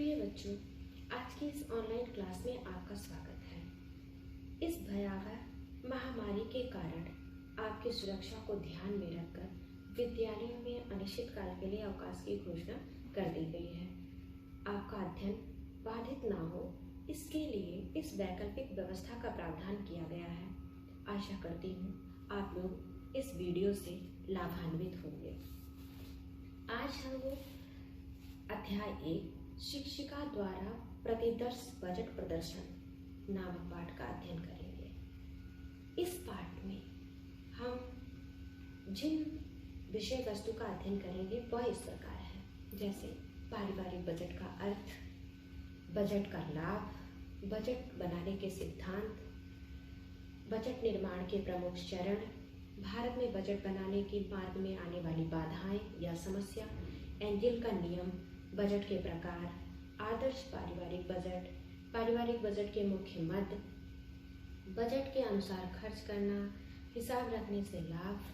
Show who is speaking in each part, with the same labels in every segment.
Speaker 1: प्रिय बच्चों, आज की इस ऑनलाइन क्लास में आपका स्वागत है। इस भयावह महामारी के कारण आपकी सुरक्षा को ध्यान में रखकर विद्यालयों में अनिश्चितकाल के लिए अवकाश की घोषणा कर दी गई है। आपका अध्ययन बाधित ना हो, इसके लिए इस वैकल्पिक व्यवस्था का प्रावधान किया गया है। आशा करती हूँ आप लोग इस वीडियो से लाभान्वित होंगे। आज हम लोग अध्याय 1 शिक्षिका द्वारा प्रतिदर्श बजट प्रदर्शन नामक पाठ का अध्ययन करेंगे। इस पाठ में हम जिन विषय वस्तु का अध्ययन करेंगे वह इस प्रकार है, जैसे पारिवारिक बजट का अर्थ, बजट का लाभ, बजट बनाने के सिद्धांत, बजट निर्माण के प्रमुख चरण, भारत में बजट बनाने के मार्ग में आने वाली बाधाएं या समस्या, एंजेल का नियम, बजट के प्रकार, आदर्श पारिवारिक बजट के मुख्य मद, बजट के अनुसार खर्च करना, हिसाब रखने से लाभ,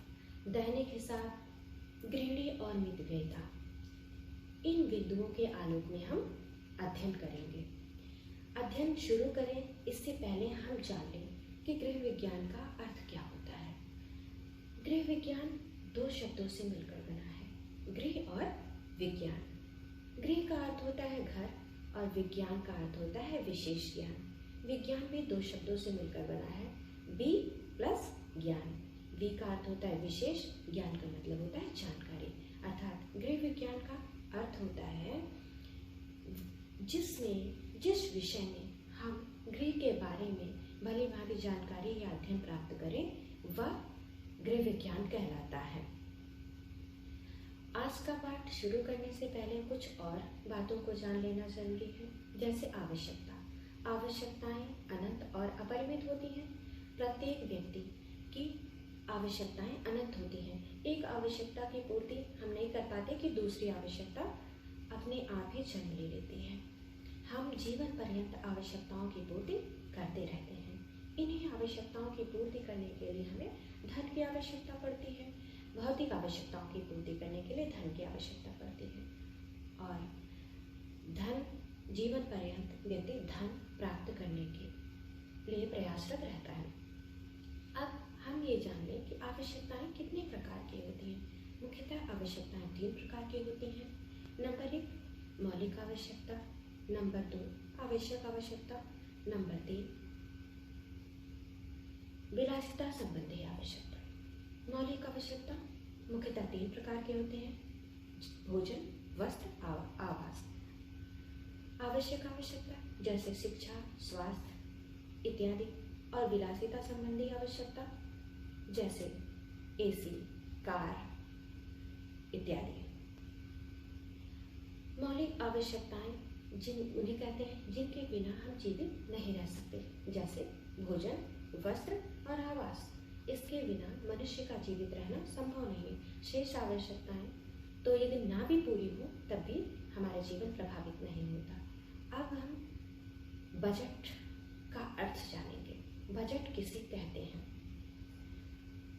Speaker 1: दैनिक हिसाब, गृहिणी और मितव्ययिता। इन बिंदुओं के आलोक में हम अध्ययन करेंगे। अध्ययन शुरू करें इससे पहले हम जान लें कि गृह विज्ञान का अर्थ क्या होता है। गृह विज्ञान दो शब्दों से मिलकर बना है, गृह और विज्ञान। गृह का अर्थ होता है घर और विज्ञान का अर्थ होता है विशेष ज्ञान। विज्ञान भी दो शब्दों से मिलकर बना है, बी प्लस ज्ञान। वी का अर्थ होता है विशेष, ज्ञान का मतलब होता है जानकारी। अर्थात गृह विज्ञान का अर्थ होता है जिस विषय में हम गृह के बारे में भली भांति जानकारी या अध्ययन प्राप्त करें वह गृह विज्ञान कहलाता है। आज का पाठ शुरू करने से पहले कुछ और बातों को जान लेना जरूरी है, जैसे आवश्यकता। आवश्यकताएं अनंत और अपरिमित होती हैं। प्रत्येक व्यक्ति की आवश्यकताएं अनंत होती हैं। एक आवश्यकता की पूर्ति हम नहीं कर पाते कि दूसरी आवश्यकता अपने आप ही जन्म ले लेती है। हम जीवन पर्यंत आवश्यकताओं की पूर्ति करते रहते हैं। इन्हीं आवश्यकताओं की पूर्ति करने के लिए हमें धन की आवश्यकता पड़ती है। भौतिक आवश्यकताओं की पूर्ति करने के लिए धन की आवश्यकता पड़ती है और धन जीवन पर्यंत व्यक्ति धन प्राप्त करने के लिए प्रयासरत रहता है। अब हम ये जान लें कि आवश्यकताएं कितने प्रकार की होती हैं। मुख्यतः आवश्यकताएं 3 प्रकार की होती हैं। नंबर 1 मौलिक आवश्यकता, नंबर 2 आवश्यक आवश्यकता, नंबर 3 विलासिता संबंधी आवश्यकता। मौलिक आवश्यकता मुख्यतः 3 प्रकार के होते हैं, भोजन, वस्त्र, आवास। आवश्यक आवश्यकता जैसे शिक्षा, स्वास्थ्य इत्यादि, और विलासिता संबंधी आवश्यकता जैसे एसी, कार इत्यादि। मौलिक आवश्यकताएं उन्हें कहते हैं जिनके बिना हम जीवित नहीं रह सकते, जैसे भोजन, वस्त्र और आवास। इसके बिना मनुष्य का जीवित रहना संभव नहीं है। शेष आवश्यकताएं तो यदि ना भी पूरी हो तब भी हमारा जीवन प्रभावित नहीं होता। अब हम बजट का अर्थ जानेंगे। बजट किसे कहते हैं?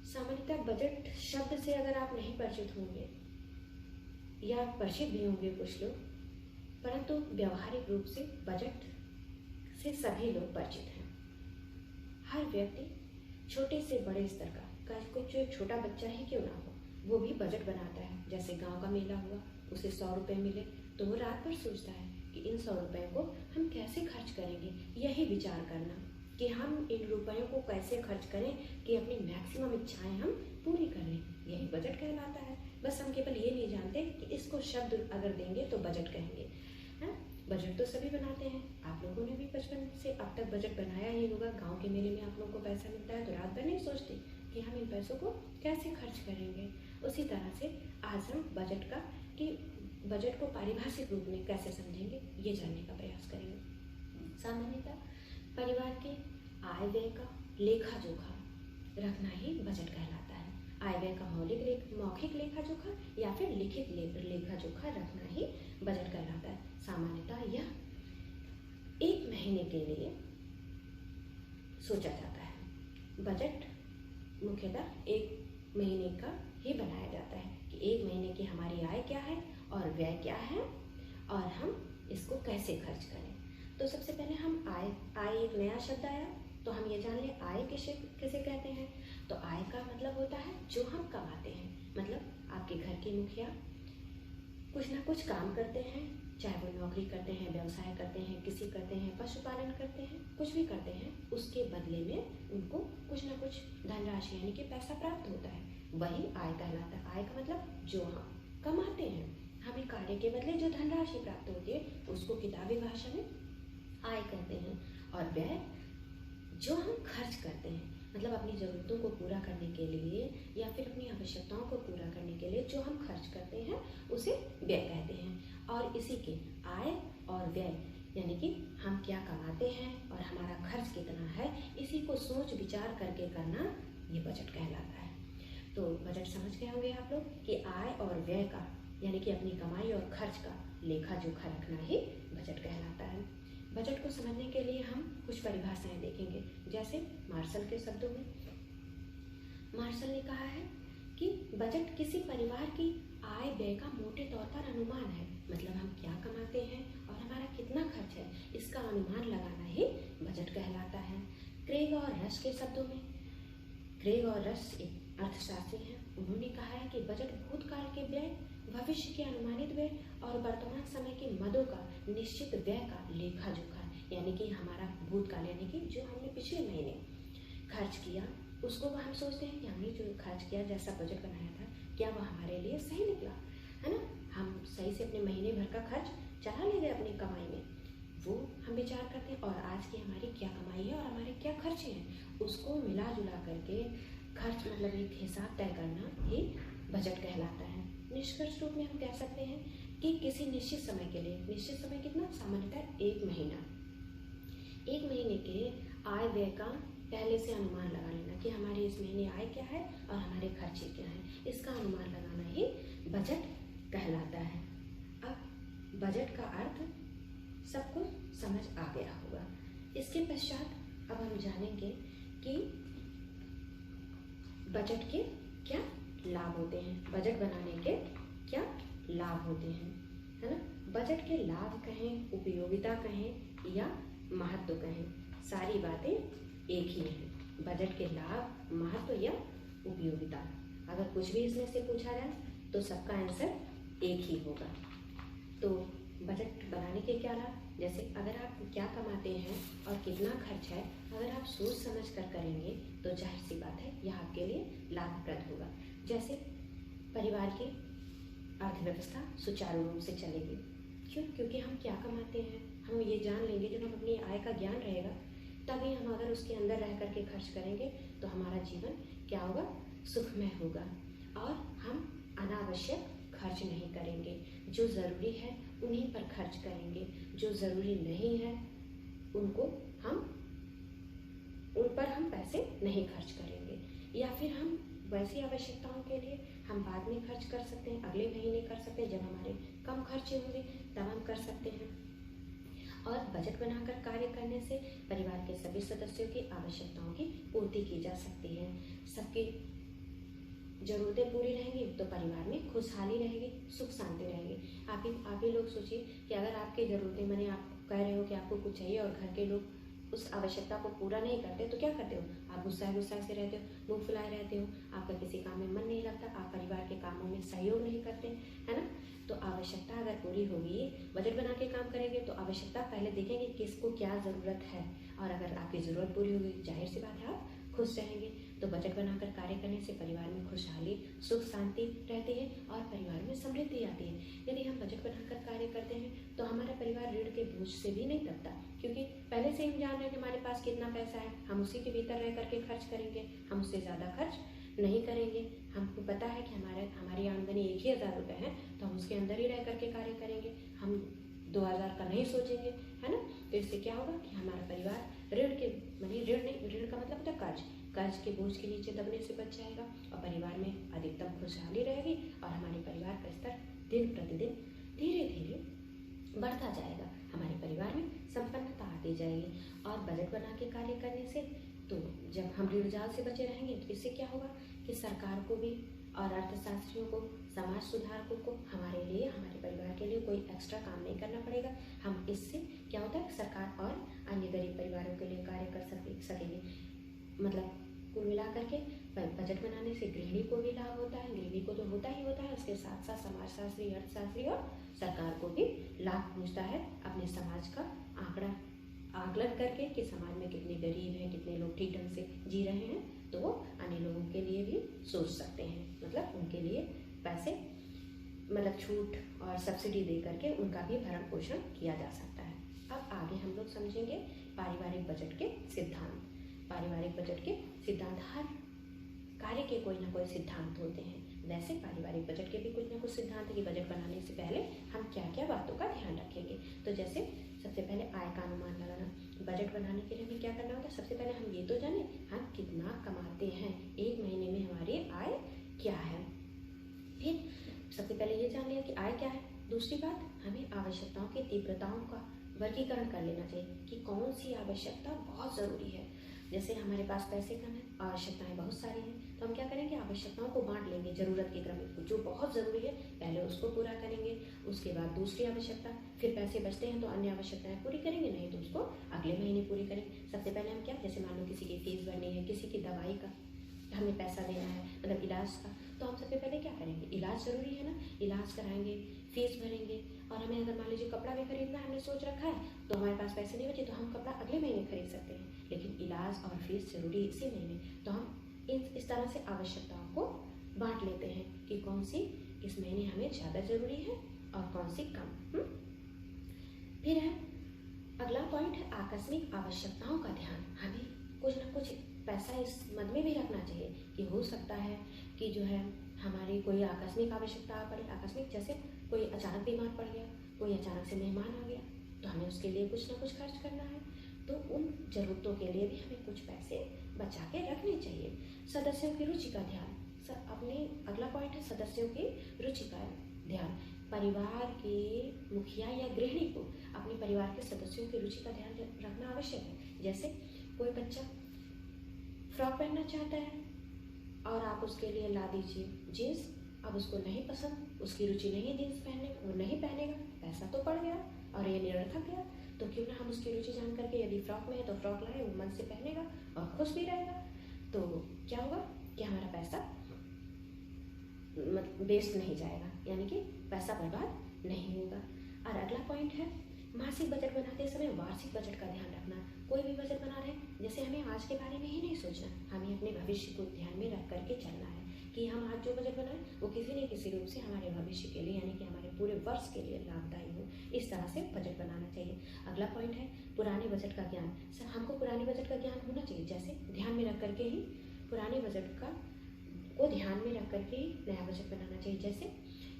Speaker 1: सामान्यतः बजट शब्द से अगर आप नहीं परिचित होंगे या परिचित भी होंगे कुछ लोग, परंतु व्यावहारिक रूप से बजट से सभी लोग परिचित हैं। हर व्यक्ति छोटे से बड़े स्तर का कुछ छोटा बच्चा ही क्यों ना हो, वो भी बजट बनाता है। जैसे गांव का मेला हुआ, उसे 100 रुपये मिले तो वो रात भर सोचता है कि इन 100 रुपये को हम कैसे खर्च करेंगे। यही विचार करना कि हम इन रुपयों को कैसे खर्च करें कि अपनी मैक्सिमम इच्छाएं हम पूरी कर लें, यही बजट कहलाता है। बस हम केवल ये नहीं जानते कि इसको शब्द अगर देंगे तो बजट कहेंगे। है बजट तो सभी बनाते हैं। आप लोगों ने भी बचपन से अब तक बजट बनाया ही होगा। गांव के मेले में आप लोगों को पैसा मिलता है तो रात भर नहीं सोचते कि हम इन पैसों को कैसे खर्च करेंगे। उसी तरह से आज हम बजट को पारिभाषिक रूप में कैसे समझेंगे ये जानने का प्रयास करेंगे। सामान्यतः परिवार के आय व्यय का लेखा जोखा रखना ही बजट कहलाता है। आय व्यय का मौखिक लेखा जोखा या फिर लिखित लेखा जोखा रखना ही बजट कहलाता है। सामान्यतः यह 1 महीने के लिए सोचा जाता है। बजट मुख्यतः 1 महीने का ही बनाया जाता है कि 1 महीने की हमारी आय क्या है और व्यय क्या है और हम इसको कैसे खर्च करें। तो सबसे पहले हम आय एक नया शब्द आया, तो हम ये जान लें आय किसे कहते हैं। तो आय का मतलब होता है जो हम कमाते हैं, मतलब आपके घर के मुखिया कुछ ना कुछ काम करते हैं, चाहे वो नौकरी करते हैं, व्यवसाय करते हैं, कृषि करते हैं, पशुपालन करते हैं, कुछ भी करते हैं, उसके बदले में उनको कुछ ना कुछ धनराशि यानी कि पैसा प्राप्त होता है, वही आय कहलाता है। आय का मतलब जो हम कमाते हैं, हमें कार्य के बदले जो धनराशि प्राप्त होती है उसको किताबी भाषा में आय कहते हैं। और व्यय जो हम खर्च करते हैं, मतलब अपनी ज़रूरतों को पूरा करने के लिए या फिर अपनी आवश्यकताओं को पूरा करने के लिए जो हम खर्च करते हैं उसे व्यय कहते हैं। और इसी के आय और व्यय यानी कि हम क्या कमाते हैं और हमारा खर्च कितना है, इसी को सोच विचार करके करना ये बजट कहलाता है। तो बजट समझ गए होंगे आप लोग कि आय और व्यय का यानी कि अपनी कमाई और खर्च का लेखा जोखा रखना ही बजट कहलाता है। बजट को समझने के लिए हम कुछ परिभाषाएं देखेंगे, जैसे मार्शल के शब्दों में मार्शल ने कहा है कि बजट किसी परिवार की आय व्यय का मोटे तौर पर अनुमान है, मतलब हम क्या कमाते हैं और हमारा कितना खर्च है इसका अनुमान लगाना ही बजट कहलाता है। क्रेग और रस के शब्दों में क्रेग और रस एक अर्थशास्त्री हैं, उन्होंने कहा है कि बजट भूतकाल के व्यय, भविष्य के अनुमानित व्यय और वर्तमान समय के मदों का निश्चित व्यय का लेखा जोखा, यानी कि हमारा भूतकाल यानी कि जो हमने पिछले महीने खर्च किया उसको हम सोचते हैं कि हमने जो खर्च किया, जैसा बजट बनाया था, क्या वह हमारे लिए सही निकला, है ना। हम सही से अपने महीने भर का खर्च चला ले गए अपनी कमाई में, वो हम विचार करते हैं। और आज की हमारी क्या कमाई है और हमारे क्या खर्चे हैं उसको मिला जुला करके खर्च मतलब एक हिसाब तय करना ही बजट कहलाता है। निष्कर्ष रूप में हम कह सकते हैं कि किसी निश्चित समय के लिए, निश्चित समय कितना, सामान्यतः एक महीना, एक महीने के आय व्यय का पहले से अनुमान लगा लेना कि हमारे इस महीने आय क्या है और हमारे खर्चे क्या हैं, इसका अनुमान लगाना ही बजट कहलाता है। अब बजट का अर्थ सबको समझ आ गया होगा। इसके पश्चात अब हम जानेंगे कि बजट के क्या लाभ होते हैं, बजट बनाने के क्या लाभ होते हैं, है ना। बजट के लाभ कहें, उपयोगिता कहें या महत्व कहें, सारी बातें एक ही हैं। बजट के लाभ, महत्व या उपयोगिता, अगर कुछ भी इसमें से पूछा जाए तो सबका आंसर एक ही होगा। तो बजट बनाने के क्या लाभ, जैसे अगर आप क्या कमाते हैं और कितना खर्च है, अगर आप सोच समझ कर करेंगे तो जाहिर सी बात है यह आपके लिए लाभप्रद होगा। जैसे परिवार की अर्थव्यवस्था सुचारू रूप से चलेगी, क्यों, क्योंकि हम क्या कमाते हैं हम ये जान लेंगे। जब हम अपनी आय का ज्ञान रहेगा तभी हम अगर उसके अंदर रह करके खर्च करेंगे तो हमारा जीवन क्या होगा, सुखमय होगा। और हम अनावश्यक खर्च नहीं करेंगे, जो ज़रूरी है उन्हीं पर खर्च करेंगे, जो ज़रूरी नहीं है उन पर हम पैसे नहीं खर्च करेंगे। या फिर हम वैसी आवश्यकताओं के लिए हम बाद में खर्च कर सकते हैं, अगले महीने कर सकते हैं, जब हमारे कम खर्चे होंगे तब हम कर सकते हैं। और बजट बनाकर कार्य करने से परिवार के सभी सदस्यों की आवश्यकताओं की पूर्ति की जा सकती है। सबकी ज़रूरतें पूरी रहेंगी तो परिवार में खुशहाली रहेगी, सुख शांति रहेगी। आप ही लोग सोचिए कि अगर आपकी ज़रूरतें, माने आप कह रहे हो कि आपको कुछ चाहिए और घर के लोग उस आवश्यकता को पूरा नहीं करते तो क्या करते हो, आप गुस्सा से रहते हो, मुँह फुलाए रहते हो, आपका किसी काम में मन नहीं लगता, आप परिवार के कामों में सहयोग नहीं करते, है ना। तो आवश्यकता अगर पूरी होगी, बजट बना के काम करेंगे तो आवश्यकता पहले देखेंगे किसको क्या ज़रूरत है, और अगर आपकी ज़रूरत पूरी होगी जाहिर सी बात है आप खुश रहेंगे। तो बजट बनाकर कार्य करने से परिवार में खुशहाली, सुख शांति रहती है और परिवार में समृद्धि आती है। यदि हम बजट बनाकर कार्य करते हैं तो हमारा परिवार ऋण के बोझ से भी नहीं दबता, क्योंकि पहले से हम जान रहे हैं कि हमारे पास कितना पैसा है, हम उसी के भीतर रह करके खर्च करेंगे, हम उससे ज़्यादा खर्च नहीं करेंगे। हमको पता है कि हमारी आमदनी 1,000 रुपये है तो हम उसके अंदर ही रह करके कार्य करेंगे, हम 2,000 का नहीं सोचेंगे, है ना। तो इससे क्या होगा कि हमारा परिवार ऋण का मतलब होता है कर्ज के बोझ के नीचे दबने से बच जाएगा और परिवार में अधिकतम खुशहाली रहेगी और हमारे परिवार का स्तर दिन प्रतिदिन धीरे धीरे बढ़ता जाएगा, हमारे परिवार में संपन्नता आती जाएगी। और बजट बना के कार्य करने से तो जब हम ऋण जाल से बचे रहेंगे तो इससे क्या होगा कि सरकार को भी और अर्थशास्त्रियों को, समाज सुधारकों को हमारे लिए, हमारे परिवार के लिए कोई एक्स्ट्रा काम नहीं करना पड़ेगा। हम इससे क्या होता है, सरकार और अन्य गरीब परिवारों के लिए कार्य कर सकेंगे। मतलब कुल मिला करके बजट बनाने से गृहिणी को भी लाभ होता है, गृहिणी को तो होता ही होता है, उसके साथ साथ समाजशास्त्री, अर्थशास्त्री और सरकार को भी लाभ पहुँचता है अपने समाज का आकलन करके कि समाज में कितने गरीब हैं, कितने लोग ठीक ढंग से जी रहे हैं, तो वो अन्य लोगों के लिए भी सोच सकते हैं। मतलब उनके लिए पैसे, मतलब छूट और सब्सिडी दे करके उनका भी भरण पोषण किया जा सकता है। अब आगे हम लोग समझेंगे पारिवारिक बजट के सिद्धांत। पारिवारिक बजट के सिद्धांत, हर कार्य के कोई ना कोई सिद्धांत होते हैं। वैसे पारिवारिक बजट के भी कुछ ना कुछ सिद्धांत है कि बजट बनाने से पहले हम क्या क्या बातों का ध्यान रखेंगे। तो जैसे सबसे पहले आय का अनुमान लगाना। बजट बनाने के लिए हमें क्या करना होता है, सबसे पहले हम ये तो जाने हम कितना कमाते हैं, एक महीने में हमारी आय क्या है। फिर सबसे पहले ये जान लिया कि आय क्या है। दूसरी बात, हमें आवश्यकताओं की तीव्रताओं का वर्गीकरण कर लेना चाहिए कि कौन सी आवश्यकता बहुत ज़रूरी है। जैसे हमारे पास पैसे कम है, आवश्यकताएं बहुत सारी हैं, तो हम क्या करेंगे, आवश्यकताओं को बांट लेंगे ज़रूरत के क्रम में। जो बहुत ज़रूरी है पहले उसको पूरा करेंगे, उसके बाद दूसरी आवश्यकता, फिर पैसे बचते हैं तो अन्य आवश्यकताएं पूरी करेंगे, नहीं तो उसको अगले महीने पूरी करेंगे। सबसे पहले हम क्या, जैसे मान लो किसी की फीस भरनी है, किसी की दवाई का हमें पैसा देना है, मतलब इलाज का, तो हम सबसे पहले क्या करेंगे, इलाज ज़रूरी है ना, इलाज कराएंगे, फीस भरेंगे। और हमें अगर मान लीजिए कपड़ा भी खरीदना है, हमने सोच रखा है, तो हमारे पास पैसे नहीं बचे, तो हम कपड़ा अगले महीने खरीद सकते हैं, लेकिन इलाज और फीस जरूरी इसी महीने। तो हम इस तरह से आवश्यकताओं को बांट लेते हैं कि कौन सी इस महीने हमें ज़्यादा ज़रूरी है और कौन सी कम। फिर है अगला पॉइंट है आकस्मिक आवश्यकताओं का ध्यान। हमें कुछ ना कुछ पैसा इस मद में भी रखना चाहिए कि हो सकता है कि जो है हमारी कोई आकस्मिक आवश्यकता आ पड़े। आकस्मिक जैसे कोई अचानक बीमार पड़ गया, कोई अचानक से मेहमान आ गया, तो हमें उसके लिए कुछ ना कुछ खर्च करना है। तो उन ज़रूरतों के लिए भी हमें कुछ पैसे बचा के रखने चाहिए। सदस्यों की रुचि का ध्यान। अपने अगला पॉइंट है सदस्यों की रुचि का ध्यान। परिवार के मुखिया या गृहिणी को अपने परिवार के सदस्यों की रुचि का ध्यान रखना आवश्यक है। जैसे कोई बच्चा फ्रॉक पहनना चाहता है और आप उसके लिए ला दीजिए जीन्स, अब उसको नहीं पसंद, उसकी रुचि नहीं है जीन्स पहनने में, वो नहीं पहनेगा, पैसा तो पड़ गया और ये निरर्थक गया। तो क्यों ना हम उसकी रुचि जान करके, यदि फ्रॉक में है तो फ्रॉक लाए, वो मन से पहनेगा और खुश भी रहेगा, तो क्या होगा कि हमारा पैसा वेस्ट नहीं जाएगा, यानी कि पैसा बर्बाद नहीं होगा। और अगला पॉइंट है मासिक बजट बनाते समय वार्षिक बजट का ध्यान रखना। कोई भी बजट बना रहे, जैसे हमें आज के बारे में ही नहीं सोचना, हमें अपने भविष्य को ध्यान में रख करके चलना है कि हम आज जो बजट बनाएं वो किसी न किसी रूप से हमारे भविष्य के लिए, यानी कि हमारे पूरे वर्ष के लिए लाभदायी हो। इस तरह से बजट बनाना चाहिए। अगला पॉइंट है पुराने बजट का ज्ञान। सर हमको पुराने बजट का ज्ञान होना चाहिए, जैसे ध्यान में रख करके ही पुराने बजट को ध्यान में रख करके ही नया बजट बनाना चाहिए। जैसे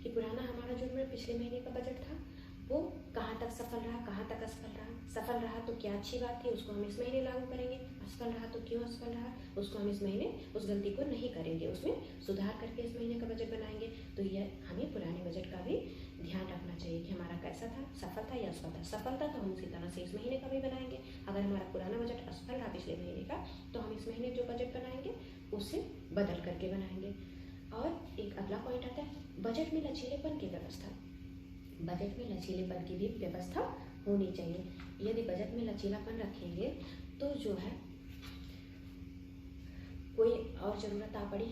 Speaker 1: कि पुराना हमारा जो पिछले महीने का बजट था वो कहाँ तक सफल रहा, कहाँ तक असफल रहा। सफल रहा तो क्या अच्छी बात थी, उसको हम इस महीने लागू करेंगे। असफल रहा तो क्यों असफल रहा, उसको हम इस महीने उस गलती को नहीं करेंगे, उसमें सुधार करके इस महीने का बजट बनाएंगे। तो यह हमें पुराने बजट का भी ध्यान रखना चाहिए कि हमारा कैसा था, सफल था या असफल था। सफल था तो हम उसी तरह से इस महीने का भी बनाएंगे। अगर हमारा पुराना बजट असफल रहा पिछले महीने का, तो हम इस महीने जो बजट बनाएंगे उसे बदल करके बनाएंगे। और एक अगला पॉइंट आता है बजट में लचीलेपन की व्यवस्था। बजट में लचीलेपन की भी व्यवस्था होनी चाहिए। यदि बजट में लचीलापन रखेंगे तो जो है कोई और ज़रूरत आ पड़ी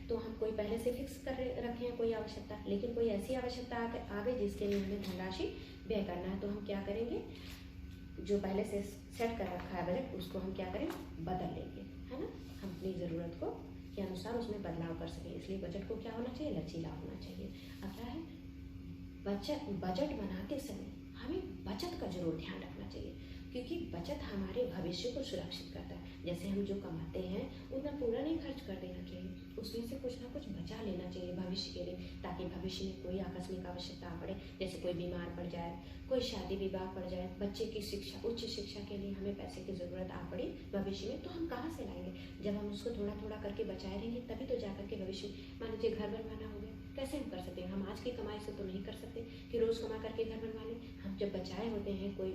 Speaker 1: तो हम कोई पहले से फिक्स कर रखे हैं कोई आवश्यकता, लेकिन कोई ऐसी आवश्यकता आ गई जिसके लिए हमें धनराशि व्यय करना है, तो हम क्या करेंगे, जो पहले से सेट कर रखा है बजट उसको हम क्या करें, बदल लेंगे, है ना। हम अपनी ज़रूरत को के अनुसार उसमें बदलाव कर सकें, इसलिए बजट को क्या होना चाहिए, लचीला होना चाहिए। अगला है बजट बनाते समय हमें बचत का जरूर ध्यान रखना चाहिए, क्योंकि बचत हमारे भविष्य को सुरक्षित करता है। जैसे हम जो कमाते हैं उतना पूरा नहीं खर्च कर देना चाहिए, उसमें से कुछ ना कुछ बचा लेना चाहिए भविष्य के लिए, ताकि भविष्य में कोई आकस्मिक आवश्यकता आ पड़े, जैसे कोई बीमार पड़ जाए, कोई शादी विवाह पड़ जाए, बच्चे की शिक्षा, उच्च शिक्षा के लिए हमें पैसे की ज़रूरत आ पड़ी भविष्य में, तो हम कहाँ से लाएंगे। जब हम उसको थोड़ा थोड़ा करके बचाए रहेंगे तभी तो जा करके भविष्य, मान लीजिए घर बनवाना हो गया, कैसे हम कर सकते हैं, हम आज की कमाई से तो नहीं कर सकते कि रोज़ कमा करके घर बनवा लें। हम जब बचाए होते हैं कोई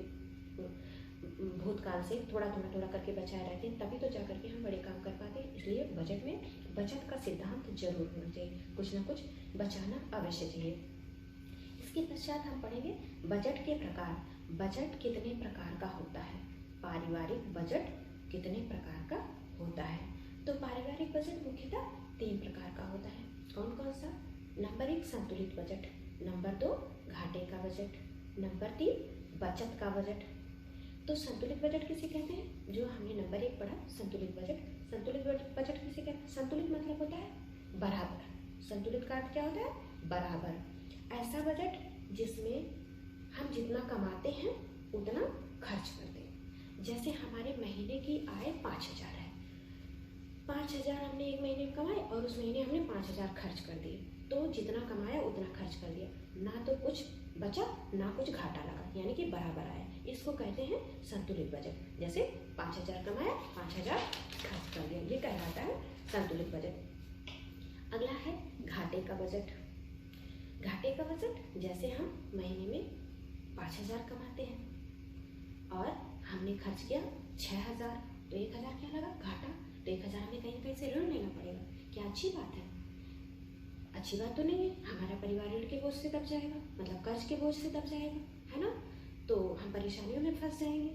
Speaker 1: भूतकाल से थोड़ा थोड़ा थोड़ा करके बचाए रहते हैं, तभी तो जा करके हम बड़े काम कर पाते हैं। इसलिए बजट में बचत का सिद्धांत जरूर होना चाहिए, कुछ ना कुछ बचाना अवश्य चाहिए। इसके पश्चात हम पढ़ेंगे बजट के प्रकार। बजट कितने प्रकार का होता है, पारिवारिक बजट कितने प्रकार का होता है। तो पारिवारिक बजट मुख्यतः 3 प्रकार का होता है। कौन कौन सा? नंबर 1 संतुलित बजट, नंबर 2 घाटे का बजट, नंबर 3 बचत का बजट। तो संतुलित बजट किसे कहते हैं? जो हमने नंबर 1 पढ़ा संतुलित बजट। संतुलित बजट किसे कहते हैं? संतुलित मतलब होता है बराबर। संतुलित का अर्थ क्या होता है? बराबर। ऐसा बजट जिसमें हम जितना कमाते हैं उतना खर्च करते हैं। जैसे हमारे महीने की आय 5,000 है, 5,000 हमने एक महीने में कमाए और उस महीने हमने 5,000 खर्च कर दिए। तो जितना कमाया उतना खर्च कर दिया, ना तो कुछ बचा ना कुछ घाटा लगा, यानी कि बराबर आया। इसको कहते हैं संतुलित बजट। जैसे 5,000 कमाया, 5,000 खर्च कर दिया, ये कहलाता है संतुलित बजट। अगला है घाटे का बजट। घाटे का बजट जैसे हम महीने में 5,000 कमाते हैं और हमने खर्च किया 6,000, तो 1,000 क्या लगा? घाटा। तो 1,000 हमें कहीं कहीं से ऋण लेना पड़ेगा। क्या अच्छी बात है? अच्छी बात तो नहीं है। हमारा परिवार ऋण के बोझ से दब जाएगा, मतलब कर्ज के बोझ से दब जाएगा, है ना? तो हम परेशानियों में फंस जाएंगे।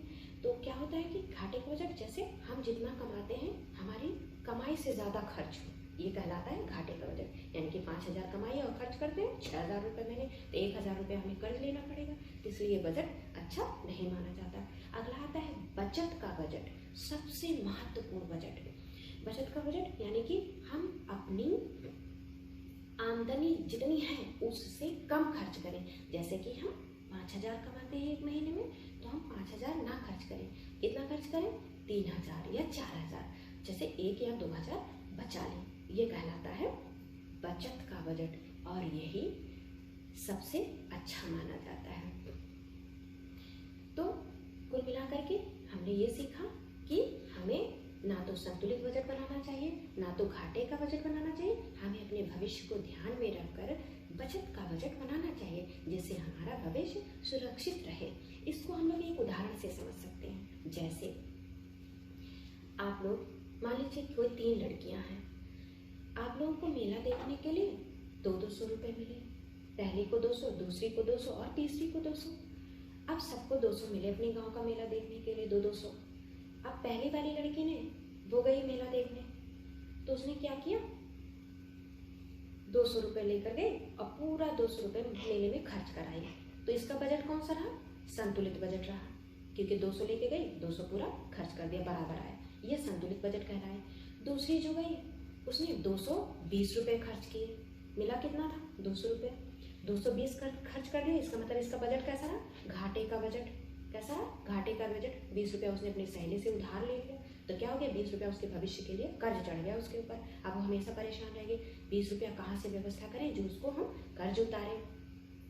Speaker 1: तो क्या होता है कि घाटे का बजट जैसे हम जितना कमाते हैं हमारी कमाई से ज़्यादा खर्च हो, ये कहलाता है घाटे का बजट। यानी कि 5,000 कमाई और खर्च करते हैं 6,000 रुपये महीने, तो 1,000 रुपये हमें कर्ज लेना पड़ेगा, इसलिए ये बजट अच्छा नहीं माना जाता। अगला आता है बचत का बजट, सबसे महत्वपूर्ण बजट। बचत का बजट यानी कि हम अपनी आमदनी जितनी है उससे कम खर्च करें। जैसे कि हम 5,000 कमाते हैं एक महीने में, तो हम 5,000 ना खर्च करें। कितना खर्च करें? 3,000 या 4,000, जैसे 1 या 2,000 बचा लें। ये कहलाता है बचत का बजट और यही सबसे अच्छा माना जाता है। तो कुल मिलाकर के हमने ये सीखा कि हमें ना तो संतुलित बजट बनाना चाहिए, ना तो घाटे का बजट बनाना चाहिए। हमें अपने भविष्य को ध्यान में रखकर बचत का बजट बनाना चाहिए, जिससे हमारा भविष्य सुरक्षित रहे। इसको हम लोग एक उदाहरण से समझ सकते हैं। जैसे आप लोग मान लीजिए कोई 3 लड़कियां हैं, आप लोगों को मेला देखने के लिए 200 रुपये मिले। पहली को 200, दूसरी को 200 और तीसरी को 200। अब सबको 200 मिले अपने गांव का मेला देखने के लिए, 200। अब पहली वाली लड़की ने वो गई मेला देखने, तो उसने क्या किया? 200 रुपये लेकर गई और पूरा 200 रुपये मेले में खर्च कराई। तो इसका बजट कौन सा रहा? संतुलित बजट रहा, क्योंकि 200 लेके गई, 200 पूरा खर्च कर दिया, बराबर आया। ये संतुलित बजट कहलाए। दूसरी जो गई उसने 220 रुपये खर्च किए, मिला कितना था? 200 रुपये। 220 खर्च कर दिए, इसका मतलब इसका बजट कैसा रहा? घाटे का बजट। कैसा रहा? घाटे का बजट। 20 रुपया उसने अपनी सहेली से उधार ले लिया, तो क्या हो गया? 20 रुपया उसके भविष्य के लिए कर्ज चढ़ गया उसके ऊपर। अब वो हमेशा परेशान रहेगी, 20 रुपया कहाँ से व्यवस्था करें जो उसको हम कर्ज उतारें।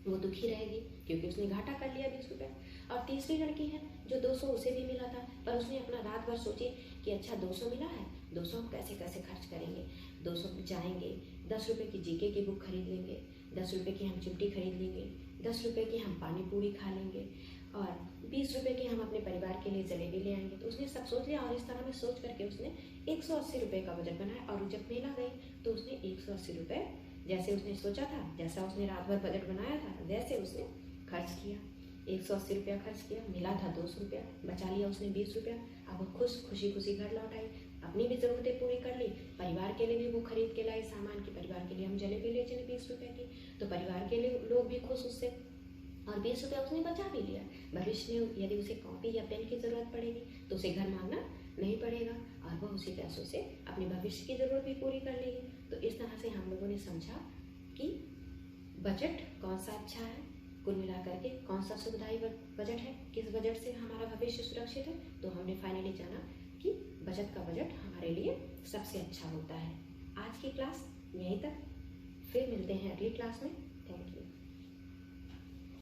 Speaker 1: वो दुखी रहेगी क्योंकि उसने घाटा कर लिया 20 रुपया। और तीसरी लड़की है जो 200 उसे भी मिला था, पर उसने अपना रात भर सोची कि अच्छा 200 मिला है, 200 हम कैसे कैसे खर्च करेंगे। 200 जाएंगे, 10 रुपये की जीके की बुक खरीद लेंगे, 10 रुपये की हम चिमटी खरीद लेंगे, 10 रुपये की हम पानी पूरी खा लेंगे और 20 रुपये की हम अपने परिवार के लिए जलेबी ले आएंगे। तो उसने सब सोच लिया और इस तरह में सोच करके उसने 180 रुपये का बजट बनाया। और जब मेला गई तो उसने 180 रुपये जैसे उसने सोचा था, जैसा उसने रात भर बजट बनाया था, वैसे उसने खर्च किया। 180 रुपया खर्च किया, मिला था 200 रुपया, बचा लिया उसने 20 रुपया। अब वो खुशी खुशी घर लौट आई, अपनी भी ज़रूरतें पूरी कर ली, परिवार के लिए भी वो खरीद के लाई सामान की। परिवार के लिए हम जलेबी ले चले 20 रुपये की, तो परिवार के लिए लोग भी खुश उससे, और 20 रुपया उसने बचा भी लिया। भविष्य में यदि उसे कॉपी या पेन की ज़रूरत पड़ेगी तो उसे घर मांगना नहीं पड़ेगा और वह उसी पैसों से अपने भविष्य की ज़रूरत भी पूरी कर लेगी। तो इस तरह से हम लोगों ने समझा कि बजट कौन सा अच्छा है, कुल मिलाकर के कौन सा सुविधाई बजट है, किस बजट से हमारा भविष्य सुरक्षित है। तो हमने फाइनली जाना कि बचत का बजट हमारे लिए सबसे अच्छा होता है। आज की क्लास यहीं तक, फिर मिलते हैं अगली क्लास में। Thank you.